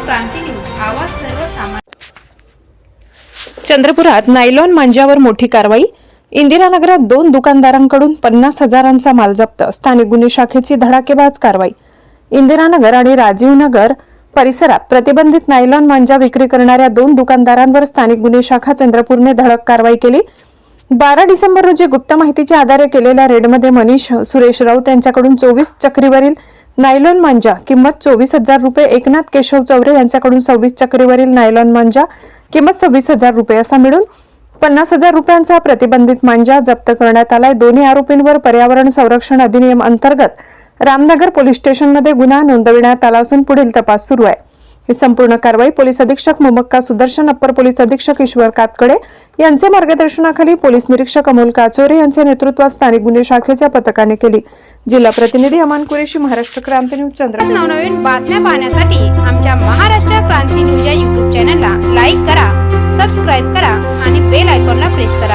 क्रांती news, आवाज सर्वसामान्य. चंद्रपुरात nylon मांजावर मोठी कारवाई. इंदिरानगरात 2 दुकानदारांकडून 50,000चा माल जप्त. स्थानिक गुन्हे शाखेची धडाकेबाज कारवाई. इंदिरानगर आणि राजीवनगर परिसरात प्रतिबंधित नायलॉन मांजा विक्री करणाऱ्या 2 दुकानदारांवर स्थानिक गुन्हे शाखा चंद्रपूरने धडक कारवाई केली. 12 डिसेंबर रोजी गुप्त माहितीच्या आधारे केलेल्या रेडमध्ये मनीष सुरेश राऊत यांच्याकडून 24 चक्रीवरील नायलॉन मांजा किंमत 24,000 रुपये, एकनाथ केशव चौरे यांच्याकडून 26 चक्रीवरील नायलॉन मांजा किंमत 26,000 रुपये असा मिळून 50,000 रुपयांचा प्रतिबंधित मांजा जप्त करण्यात आलाय. दोन्ही आरोपींवर पर्यावरण संरक्षण अधिनियम अंतर्गत रामनगर पोलीस स्टेशनमध्ये गुन्हा नोंदविण्यात आला असून पुढील तपास सुरू आहे. ही संपूर्ण कारवाई पोलीस अधीक्षक मुमक्का सुदर्शन, अप्पर पोलीस अधीक्षक ईश्वर कातकडे यांच्या मार्गदर्शनाखाली पोलीस निरीक्षक अमोल काचोरे यांच्या नेतृत्वात स्थानिक गुन्हे शाखेच्या पथकाने केली. जिल्हा प्रतिनिधी अमान कुरेशी, महाराष्ट्र क्रांती न्यूज, चंद्रपूर. नवनवीन बातम्या पाहण्यासाठी आमच्या महाराष्ट्र क्रांती न्यूज या YouTube चॅनलला लाईक करा, सबस्क्राईब करा आणि बेल आयकॉनला प्रेस करा.